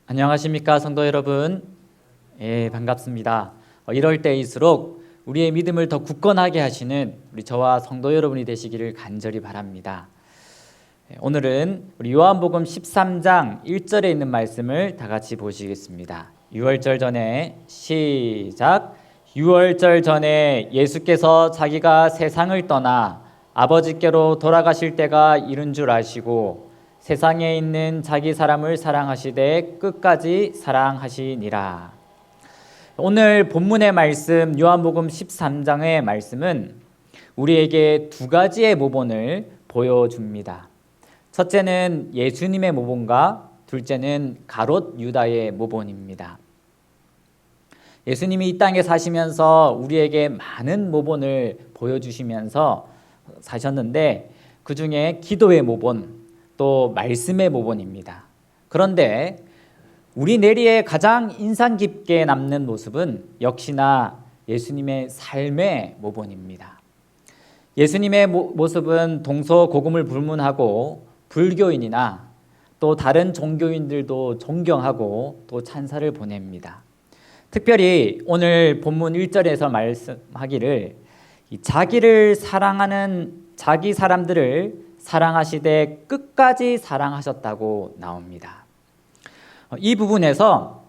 안녕하십니까 성도 여러분. 반갑습니다. 이럴 때일수록 우리의 믿음을 더 굳건하게 하시는 우리 저와 성도 여러분이 되시기를 간절히 바랍니다. 오늘은 우리 요한복음 13장 1절에 있는 말씀을 다 같이 보시겠습니다. 6월절 전에 시작. 6월절 전에 예수께서 자기가 세상을 떠나 아버지께로 돌아가실 때가 이른 줄 아시고 세상에 있는 자기 사람을 사랑하시되 끝까지 사랑하시니라. 오늘 본문의 말씀 요한복음 13장의 말씀은 우리에게 두 가지의 모본을 보여줍니다. 첫째는 예수님의 모본과 둘째는 가롯 유다의 모본입니다. 예수님이 이 땅에 사시면서 우리에게 많은 모본을 보여주시면서 사셨는데 그 중에 기도의 모본, 또 말씀의 모본입니다. 그런데 우리 내리에 가장 인상 깊게 남는 모습은 역시나 예수님의 삶의 모본입니다. 예수님의 모습은 동서고금을 불문하고 불교인이나 또 다른 종교인들도 존경하고 또 찬사를 보냅니다. 특별히 오늘 본문 1절에서 말씀하기를 자기를 사랑하는 자기 사람들을 사랑하시되 끝까지 사랑하셨다고 나옵니다. 이 부분에서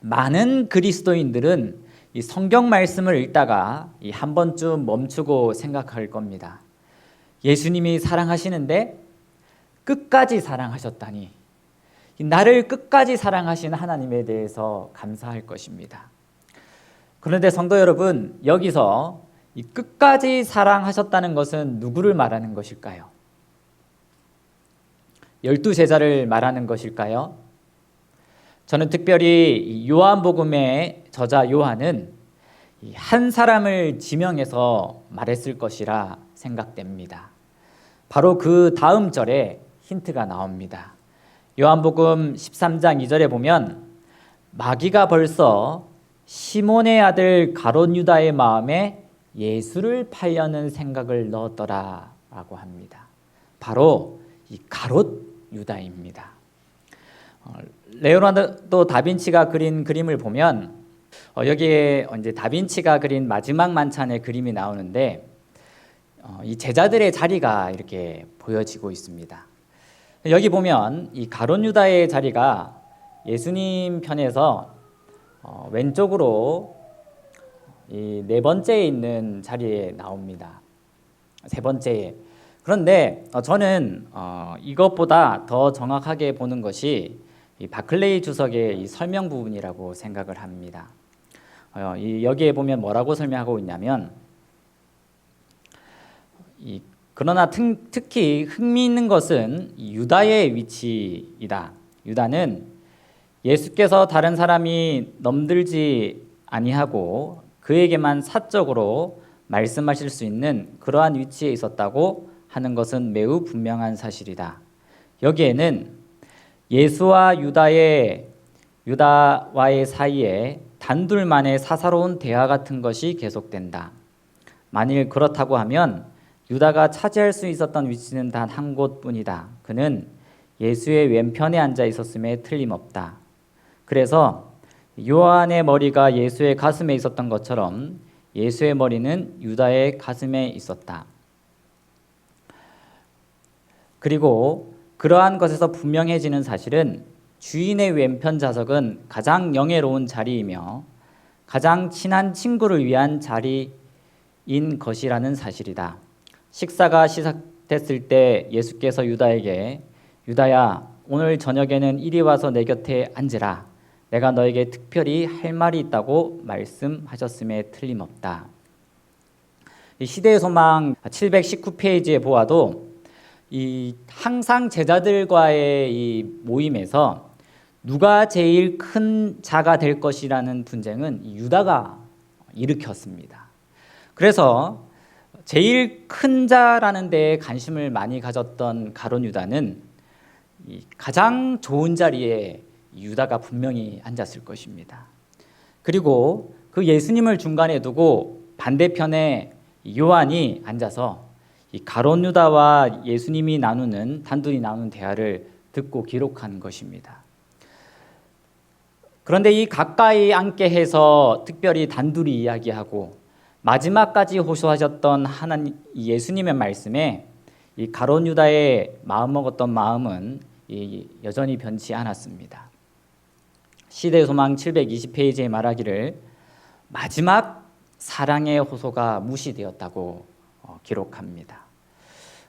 많은 그리스도인들은 이 성경 말씀을 읽다가 한 번쯤 멈추고 생각할 겁니다. 예수님이 사랑하시는데 끝까지 사랑하셨다니, 나를 끝까지 사랑하신 하나님에 대해서 감사할 것입니다. 그런데 성도 여러분, 여기서 이 끝까지 사랑하셨다는 것은 누구를 말하는 것일까요? 12제자를 말하는 것일까요? 저는 특별히 요한복음의 저자 요한은 한 사람을 지명해서 말했을 것이라 생각됩니다. 바로 그 다음 절에 힌트가 나옵니다. 요한복음 13장 2절에 보면 마귀가 벌써 시몬의 아들 가롯 유다의 마음에 예수를 팔려는 생각을 넣었더라 라고 합니다. 바로 이 가롯 유다입니다. 레오나르도 다빈치가 그린 그림을 보면 여기에 이제 다빈치가 그린 마지막 만찬의 그림이 나오는데 이 제자들의 자리가 이렇게 보여지고 있습니다. 여기 보면 이 가롯 유다의 자리가 예수님 편에서 왼쪽으로 이 네 번째에 있는 자리에 나옵니다. 세 번째에. 그런데 저는 이것보다 더 정확하게 보는 것이 이 바클레이 주석의 이 설명 부분이라고 생각을 합니다. 여기에 보면 뭐라고 설명하고 있냐면 그러나 특히 흥미있는 것은 유다의 위치이다. 유다는 예수께서 다른 사람이 넘들지 아니하고 그에게만 사적으로 말씀하실 수 있는 그러한 위치에 있었다고 하는 것은 매우 분명한 사실이다. 여기에는 예수와 유다와의 사이에 단둘만의 사사로운 대화 같은 것이 계속된다. 만일 그렇다고 하면 유다가 차지할 수 있었던 위치는 단 한 곳뿐이다. 그는 예수의 왼편에 앉아 있었음에 틀림없다. 그래서 요한의 머리가 예수의 가슴에 있었던 것처럼 예수의 머리는 유다의 가슴에 있었다. 그리고 그러한 것에서 분명해지는 사실은 주인의 왼편 좌석은 가장 영예로운 자리이며 가장 친한 친구를 위한 자리인 것이라는 사실이다. 식사가 시작됐을 때 예수께서 유다에게 유다야, 오늘 저녁에는 이리 와서 내 곁에 앉으라. 내가 너에게 특별히 할 말이 있다고 말씀하셨음에 틀림없다. 이 시대의 소망 719페이지에 보아도 항상 제자들과의 이 모임에서 누가 제일 큰 자가 될 것이라는 분쟁은 유다가 일으켰습니다. 그래서 제일 큰 자라는 데에 관심을 많이 가졌던 가롯 유다는 가장 좋은 자리에 유다가 분명히 앉았을 것입니다. 그리고 그 예수님을 중간에 두고 반대편에 요한이 앉아서 이 가롯 유다와 예수님이 단둘이 나누는 대화를 듣고 기록한 것입니다. 그런데 이 가까이 앉게 해서 특별히 단둘이 이야기하고 마지막까지 호소하셨던 하나님 예수님의 말씀에 이 가룟 유다의 마음먹었던 마음은 여전히 변치 않았습니다. 시대소망 720페이지에 말하기를 마지막 사랑의 호소가 무시되었다고 기록합니다.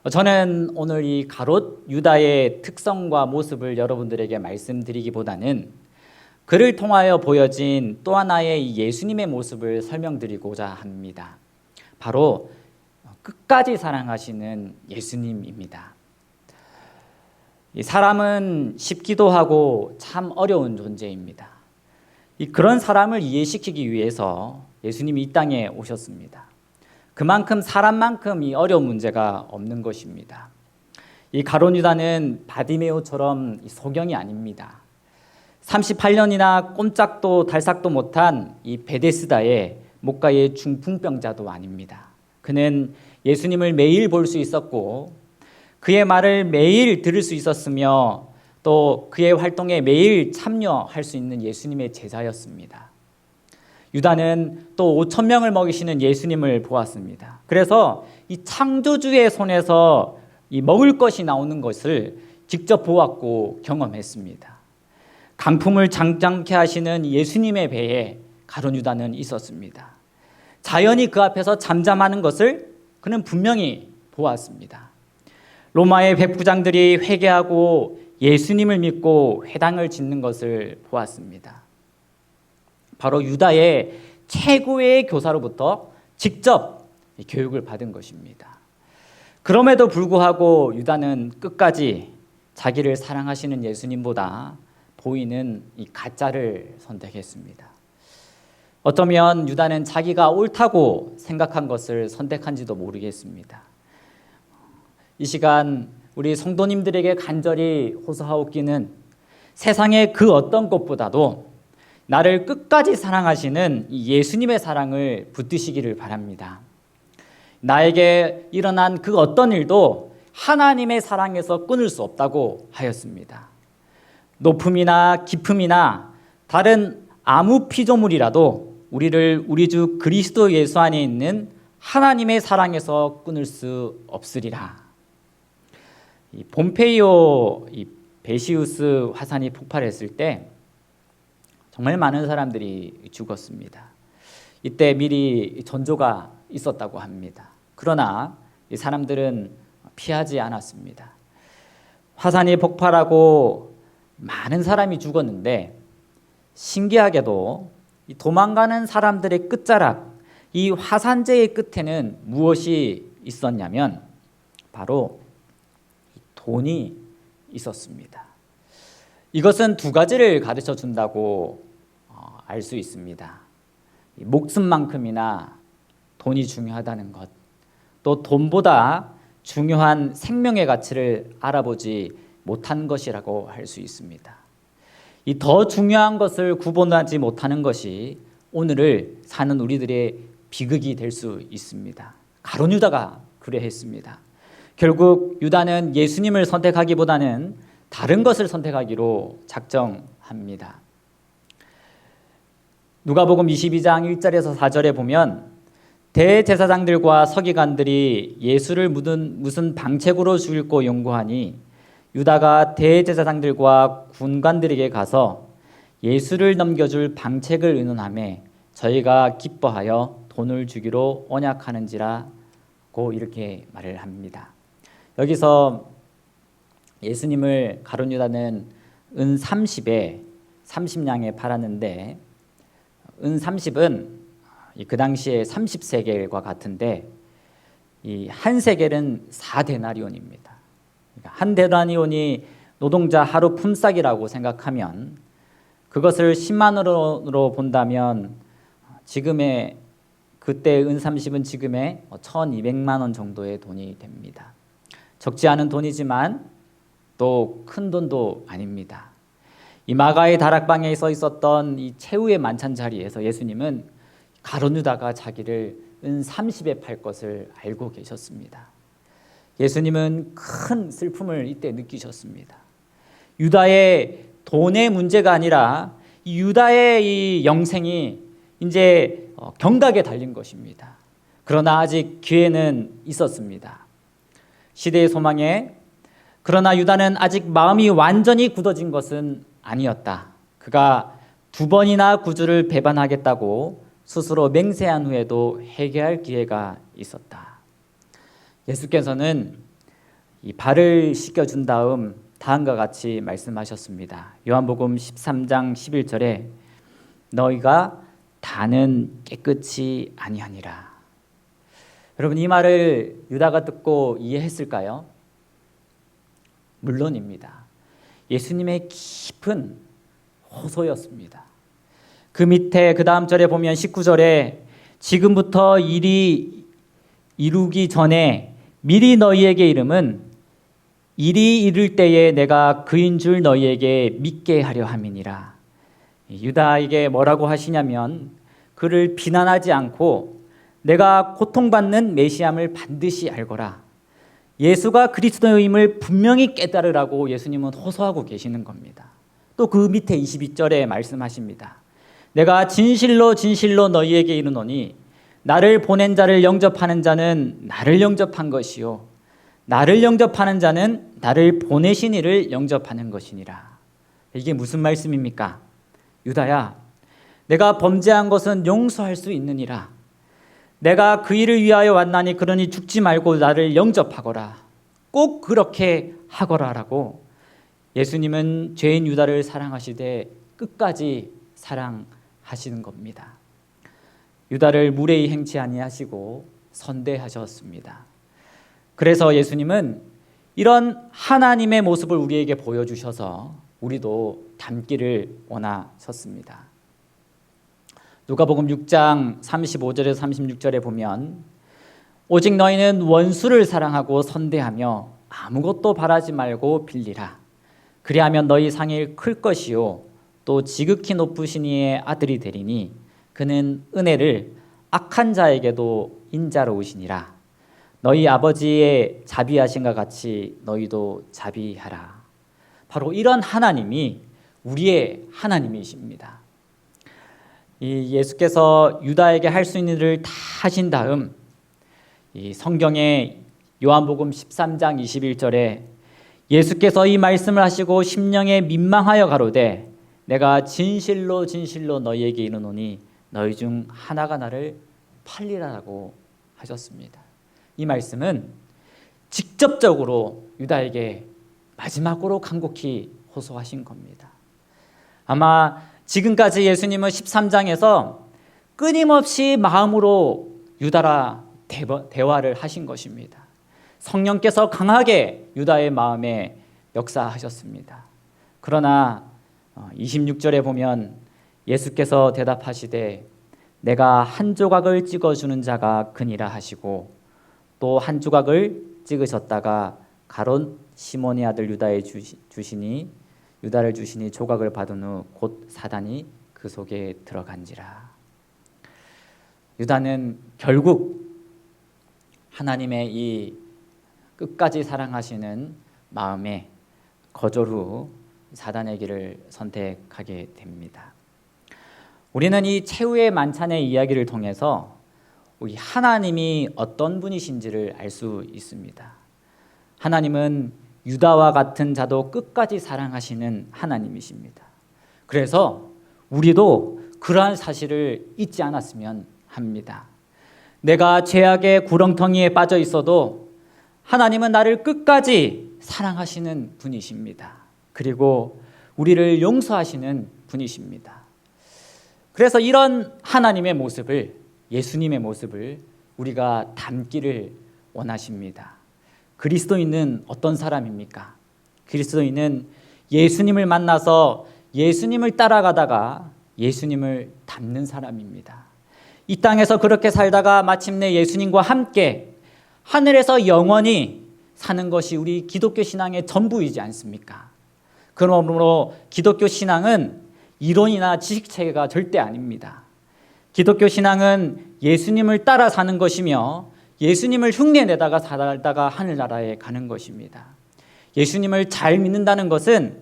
저는 오늘 이 가롯 유다의 특성과 모습을 여러분들에게 말씀드리기보다는 그를 통하여 보여진 또 하나의 이 예수님의 모습을 설명드리고자 합니다. 바로 끝까지 사랑하시는 예수님입니다. 이 사람은 쉽기도 하고 참 어려운 존재입니다. 그런 사람을 이해시키기 위해서 예수님이 이 땅에 오셨습니다. 그만큼 사람만큼 이 어려운 문제가 없는 것입니다. 이 가룟 유다는 바디메오처럼 소경이 아닙니다. 38년이나 꼼짝도 달싹도 못한 이 베데스다의 목가의 중풍병자도 아닙니다. 그는 예수님을 매일 볼 수 있었고 그의 말을 매일 들을 수 있었으며 또 그의 활동에 매일 참여할 수 있는 예수님의 제자였습니다. 유다는 또 5천 명을 먹이시는 예수님을 보았습니다. 그래서 이 창조주의 손에서 이 먹을 것이 나오는 것을 직접 보았고 경험했습니다. 강품을 장장케 하시는 예수님의 배에 가룟 유다는 있었습니다. 자연이 그 앞에서 잠잠하는 것을 그는 분명히 보았습니다. 로마의 백부장들이 회개하고 예수님을 믿고 회당을 짓는 것을 보았습니다. 바로 유다의 최고의 교사로부터 직접 교육을 받은 것입니다. 그럼에도 불구하고 유다는 끝까지 자기를 사랑하시는 예수님보다 보이는 이 가짜를 선택했습니다. 어쩌면 유다는 자기가 옳다고 생각한 것을 선택한지도 모르겠습니다. 이 시간 우리 성도님들에게 간절히 호소하옵기는 세상의 그 어떤 것보다도 나를 끝까지 사랑하시는 이 예수님의 사랑을 붙드시기를 바랍니다. 나에게 일어난 그 어떤 일도 하나님의 사랑에서 끊을 수 없다고 하였습니다. 높음이나 깊음이나 다른 아무 피조물이라도 우리를 우리 주 그리스도 예수 안에 있는 하나님의 사랑에서 끊을 수 없으리라. 이 폼페이오 베시우스 화산이 폭발했을 때 정말 많은 사람들이 죽었습니다. 이때 미리 전조가 있었다고 합니다. 그러나 이 사람들은 피하지 않았습니다. 화산이 폭발하고 많은 사람이 죽었는데 신기하게도 이 도망가는 사람들의 끝자락, 이 화산재의 끝에는 무엇이 있었냐면 바로 돈이 있었습니다. 이것은 두 가지를 가르쳐 준다고 알 수 있습니다. 목숨만큼이나 돈이 중요하다는 것, 또 돈보다 중요한 생명의 가치를 알아보지 못한 것이라고 할 수 있습니다. 이 더 중요한 것을 구분하지 못하는 것이 오늘을 사는 우리들의 비극이 될 수 있습니다. 가룟 유다가 그래 했습니다. 결국 유다는 예수님을 선택하기보다는 다른 것을 선택하기로 작정합니다. 누가복음 22장 1절에서 4절에 보면 대제사장들과 서기관들이 예수를 무슨 방책으로 죽일고 연구하니 유다가 대제사장들과 군관들에게 가서 예수를 넘겨줄 방책을 의논하며 저희가 기뻐하여 돈을 주기로 언약하는지라고 이렇게 말을 합니다. 여기서 예수님을 가룟 유다는 은 30에 30냥에 팔았는데 은 30은 그 당시에 30세겔과 같은데 이 한 세겔은 4데나리온입니다. 그러니까 한 데나리온이 노동자 하루 품삯이라고 생각하면 그것을 10만 원으로 본다면 지금의 그때 은 30은 지금의 1200만 원 정도의 돈이 됩니다. 적지 않은 돈이지만 또 큰 돈도 아닙니다. 이 마가의 다락방에 서 있었던 이 최후의 만찬 자리에서 예수님은 가룟 유다가 자기를 은 30에 팔 것을 알고 계셨습니다. 예수님은 큰 슬픔을 이때 느끼셨습니다. 유다의 돈의 문제가 아니라 이 유다의 이 영생이 이제 경각에 달린 것입니다. 그러나 아직 기회는 있었습니다. 시대의 소망에, 그러나 유다는 아직 마음이 완전히 굳어진 것은 아니었다. 그가 2번이나 구주를 배반하겠다고 스스로 맹세한 후에도 회개할 기회가 있었다. 예수께서는 이 발을 씻겨준 다음 다음과 같이 말씀하셨습니다. 요한복음 13장 11절에 너희가 다는 깨끗이 아니하니라. 여러분, 이 말을 유다가 듣고 이해했을까요? 물론입니다. 예수님의 깊은 호소였습니다. 그 밑에 그 다음 절에 보면 19절에 지금부터 일이 이루기 전에 미리 너희에게 이름은 일이 이룰 때에 내가 그인 줄 너희에게 믿게 하려 함이니라. 유다에게 뭐라고 하시냐면 그를 비난하지 않고 내가 고통받는 메시암을 반드시 알거라. 예수가 그리스도임을 분명히 깨달으라고 예수님은 호소하고 계시는 겁니다. 또 그 밑에 22절에 말씀하십니다. 내가 진실로 진실로 너희에게 이르노니 나를 보낸 자를 영접하는 자는 나를 영접한 것이요 나를 영접하는 자는 나를 보내신 이를 영접하는 것이니라. 이게 무슨 말씀입니까? 유다야, 내가 범죄한 것은 용서할 수 있느니라. 내가 그 일을 위하여 왔나니 그러니 죽지 말고 나를 영접하거라. 꼭 그렇게 하거라라고 예수님은 죄인 유다를 사랑하시되 끝까지 사랑하시는 겁니다. 유다를 무례히 행치 아니하시고 선대하셨습니다. 그래서 예수님은 이런 하나님의 모습을 우리에게 보여주셔서 우리도 닮기를 원하셨습니다. 누가복음 6장 35절에서 36절에 보면 오직 너희는 원수를 사랑하고 선대하며 아무것도 바라지 말고 빌리라. 그리하면 너희 상이 클 것이요 또 지극히 높으신 이의 아들이 되리니 그는 은혜를 악한 자에게도 인자로우시니라. 너희 아버지의 자비하신과 같이 너희도 자비하라. 바로 이런 하나님이 우리의 하나님이십니다. 이 예수께서 유다에게 할 수 있는 일을 다 하신 다음 이 성경의 요한복음 13장 21절에 예수께서 이 말씀을 하시고 심령에 민망하여 가로되 내가 진실로 진실로 너희에게 이르노니 너희 중 하나가 나를 팔리라고 하셨습니다. 이 말씀은 직접적으로 유다에게 마지막으로 간곡히 호소하신 겁니다. 아마 지금까지 예수님은 13장에서 끊임없이 마음으로 유다라 대화를 하신 것입니다. 성령께서 강하게 유다의 마음에 역사하셨습니다. 그러나 26절에 보면 예수께서 대답하시되 내가 한 조각을 찍어주는 자가 그니라 하시고 또 한 조각을 찍으셨다가 가롯 시몬의 아들 유다를 주시니 조각을 받은 후 곧 사단이 그 속에 들어간지라. 유다는 결국 하나님의 이 끝까지 사랑하시는 마음에 거절 후 사단의 길을 선택하게 됩니다. 우리는 이 최후의 만찬의 이야기를 통해서 우리 하나님이 어떤 분이신지를 알 수 있습니다. 하나님은 유다와 같은 자도 끝까지 사랑하시는 하나님이십니다. 그래서 우리도 그러한 사실을 잊지 않았으면 합니다. 내가 죄악의 구렁텅이에 빠져 있어도 하나님은 나를 끝까지 사랑하시는 분이십니다. 그리고 우리를 용서하시는 분이십니다. 그래서 이런 하나님의 모습을, 예수님의 모습을 우리가 닮기를 원하십니다. 그리스도인은 어떤 사람입니까? 그리스도인은 예수님을 만나서 예수님을 따라가다가 예수님을 닮는 사람입니다. 이 땅에서 그렇게 살다가 마침내 예수님과 함께 하늘에서 영원히 사는 것이 우리 기독교 신앙의 전부이지 않습니까? 그러므로 기독교 신앙은 이론이나 지식체계가 절대 아닙니다. 기독교 신앙은 예수님을 따라 사는 것이며 예수님을 흉내내다가 살다가 하늘나라에 가는 것입니다. 예수님을 잘 믿는다는 것은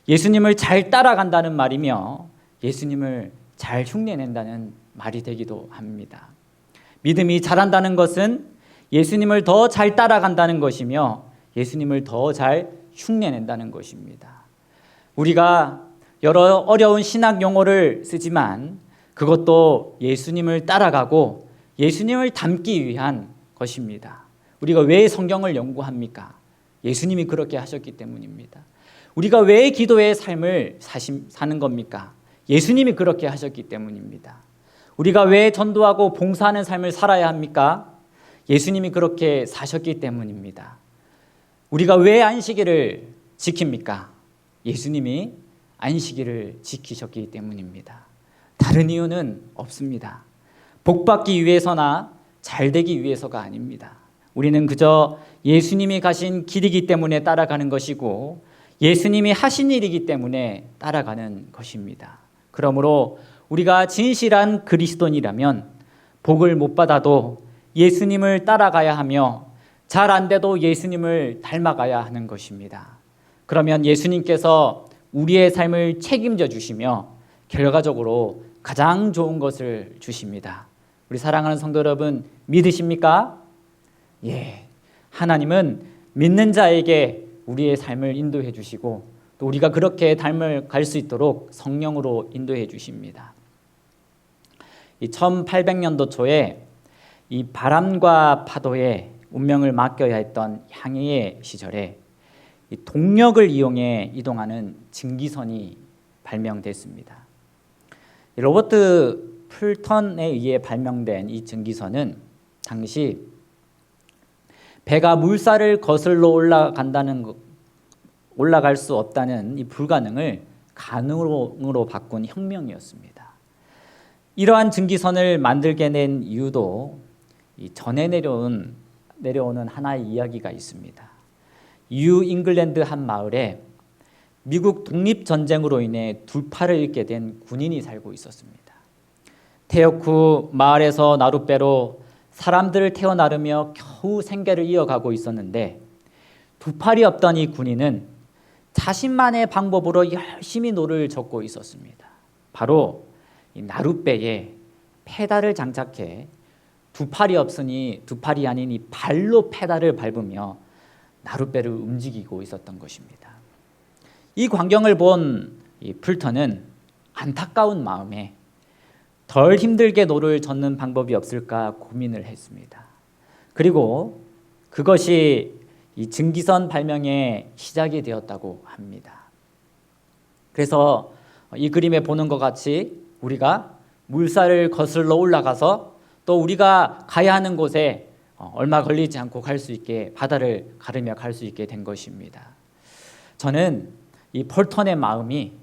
예수님을 잘 따라간다는 말이며 예수님을 잘 흉내낸다는 말이 되기도 합니다. 믿음이 자란다는 것은 예수님을 더 잘 따라간다는 것이며 예수님을 더 잘 흉내낸다는 것입니다. 우리가 여러 어려운 신학 용어를 쓰지만 그것도 예수님을 따라가고 예수님을 닮기 위한 것입니다. 우리가 왜 성경을 연구합니까? 예수님이 그렇게 하셨기 때문입니다. 우리가 왜 기도의 삶을 사는 겁니까? 예수님이 그렇게 하셨기 때문입니다. 우리가 왜 전도하고 봉사하는 삶을 살아야 합니까? 예수님이 그렇게 사셨기 때문입니다. 우리가 왜 안식일을 지킵니까? 예수님이 안식일을 지키셨기 때문입니다. 다른 이유는 없습니다. 복받기 위해서나 잘되기 위해서가 아닙니다. 우리는 그저 예수님이 가신 길이기 때문에 따라가는 것이고 예수님이 하신 일이기 때문에 따라가는 것입니다. 그러므로 우리가 진실한 그리스도인이라면 복을 못 받아도 예수님을 따라가야 하며 잘 안 돼도 예수님을 닮아가야 하는 것입니다. 그러면 예수님께서 우리의 삶을 책임져 주시며 결과적으로 가장 좋은 것을 주십니다. 우리 사랑하는 성도 여러분, 믿으십니까? 예, 하나님은 믿는 자에게 우리의 삶을 인도해 주시고 또 우리가 그렇게 갈 수 있도록 성령으로 인도해 주십니다. 이 1800년도 초에 이 바람과 파도에 운명을 맡겨야 했던 향해의 시절에 이 동력을 이용해 이동하는 증기선이 발명됐습니다. 로버트 풀턴에 의해 발명된 이 증기선은 당시 배가 물살을 거슬러 올라갈 수 없다는 이 불가능을 가능으로 바꾼 혁명이었습니다. 이러한 증기선을 만들게 된 이유도 이 전해 내려오는 하나의 이야기가 있습니다. 뉴 잉글랜드 한 마을에 미국 독립전쟁으로 인해 두 팔을 잃게 된 군인이 살고 있었습니다. 퇴역 후 마을에서 나룻배로 사람들을 태워 나르며 겨우 생계를 이어가고 있었는데 두 팔이 없던 이 군인은 자신만의 방법으로 열심히 노를 젓고 있었습니다. 바로 이 나룻배에 페달을 장착해 두 팔이 없으니 두 팔이 아닌 이 발로 페달을 밟으며 나룻배를 움직이고 있었던 것입니다. 이 광경을 본 이 풀턴은 안타까운 마음에 덜 힘들게 노를 젓는 방법이 없을까 고민을 했습니다. 그리고 그것이 이 증기선 발명의 시작이 되었다고 합니다. 그래서 이 그림에 보는 것 같이 우리가 물살을 거슬러 올라가서 또 우리가 가야 하는 곳에 얼마 걸리지 않고 갈 수 있게 바다를 가르며 갈 수 있게 된 것입니다. 저는 이 폴턴의 마음이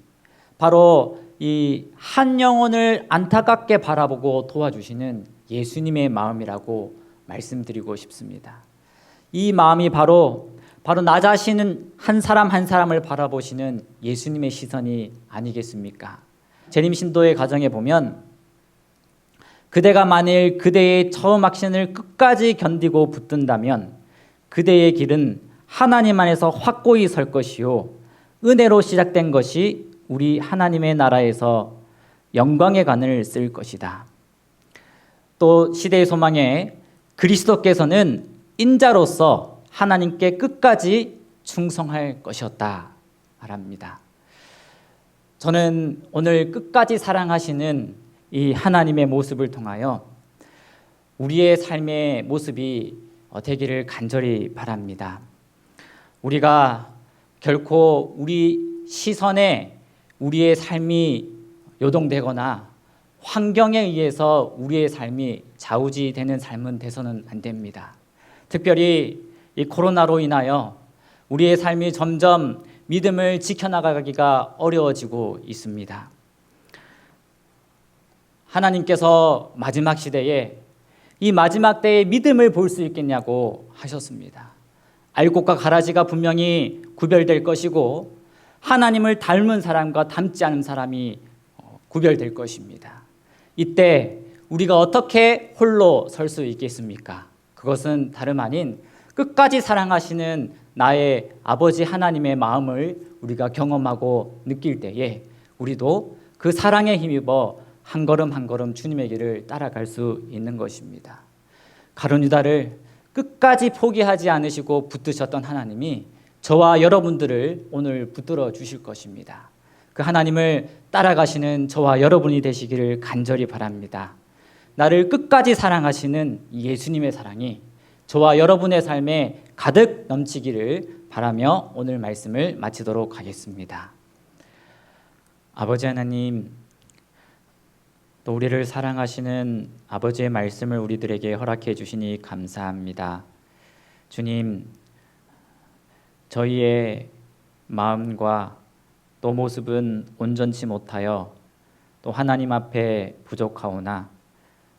바로 이 한 영혼을 안타깝게 바라보고 도와주시는 예수님의 마음이라고 말씀드리고 싶습니다. 이 마음이 바로 나 자신은 한 사람 한 사람을 바라보시는 예수님의 시선이 아니겠습니까? 재림 신도의 가정에 보면 그대가 만일 그대의 처음 확신을 끝까지 견디고 붙든다면 그대의 길은 하나님 안에서 확고히 설 것이요 은혜로 시작된 것이 우리 하나님의 나라에서 영광의 관을 쓸 것이다. 또 시대의 소망에 그리스도께서는 인자로서 하나님께 끝까지 충성할 것이었다 말합니다. 저는 오늘 끝까지 사랑하시는 이 하나님의 모습을 통하여 우리의 삶의 모습이 되기를 간절히 바랍니다. 우리가 결코 우리 시선에 우리의 삶이 요동되거나 환경에 의해서 우리의 삶이 좌우지되는 삶은 돼서는 안 됩니다. 특별히 이 코로나로 인하여 우리의 삶이 점점 믿음을 지켜나가기가 어려워지고 있습니다. 하나님께서 마지막 시대에 이 마지막 때의 믿음을 볼 수 있겠냐고 하셨습니다. 알곡과 가라지가 분명히 구별될 것이고 하나님을 닮은 사람과 닮지 않은 사람이 구별될 것입니다. 이때 우리가 어떻게 홀로 설 수 있겠습니까? 그것은 다름 아닌 끝까지 사랑하시는 나의 아버지 하나님의 마음을 우리가 경험하고 느낄 때에 우리도 그 사랑에 힘입어 한 걸음 한 걸음 주님의 길을 따라갈 수 있는 것입니다. 가룟 유다를 끝까지 포기하지 않으시고 붙드셨던 하나님이 저와 여러분들을 오늘 붙들어 주실 것입니다. 그 하나님을 따라가시는 저와 여러분이 되시기를 간절히 바랍니다. 나를 끝까지 사랑하시는 예수님의 사랑이 저와 여러분의 삶에 가득 넘치기를 바라며 오늘 말씀을 마치도록 하겠습니다. 아버지 하나님, 또 우리를 사랑하시는 아버지의 말씀을 우리들에게 허락해 주시니 감사합니다. 주님, 저희의 마음과 또 모습은 온전치 못하여 또 하나님 앞에 부족하오나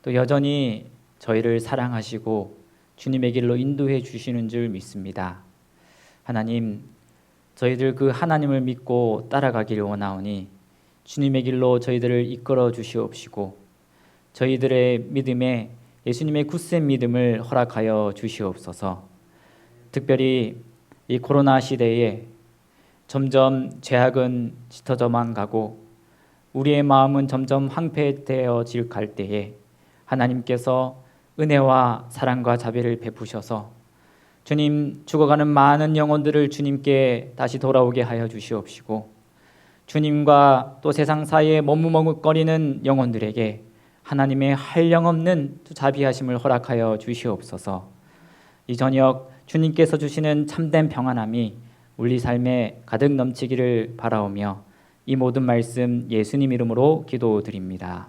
또 여전히 저희를 사랑하시고 주님의 길로 인도해 주시는 줄 믿습니다. 하나님, 저희들 그 하나님을 믿고 따라가기를 원하오니 주님의 길로 저희들을 이끌어 주시옵시고 저희들의 믿음에 예수님의 굳센 믿음을 허락하여 주시옵소서. 특별히 이 코로나 시대에 점점 죄악은 짙어져만 가고 우리의 마음은 점점 황폐되어질 갈 때에 하나님께서 은혜와 사랑과 자비를 베푸셔서 주님, 죽어가는 많은 영혼들을 주님께 다시 돌아오게 하여 주시옵시고 주님과 또 세상 사이에 머뭇머뭇거리는 영혼들에게 하나님의 한량없는 자비하심을 허락하여 주시옵소서. 이 저녁 주님께서 주시는 참된 평안함이 우리 삶에 가득 넘치기를 바라오며 이 모든 말씀 예수님 이름으로 기도드립니다.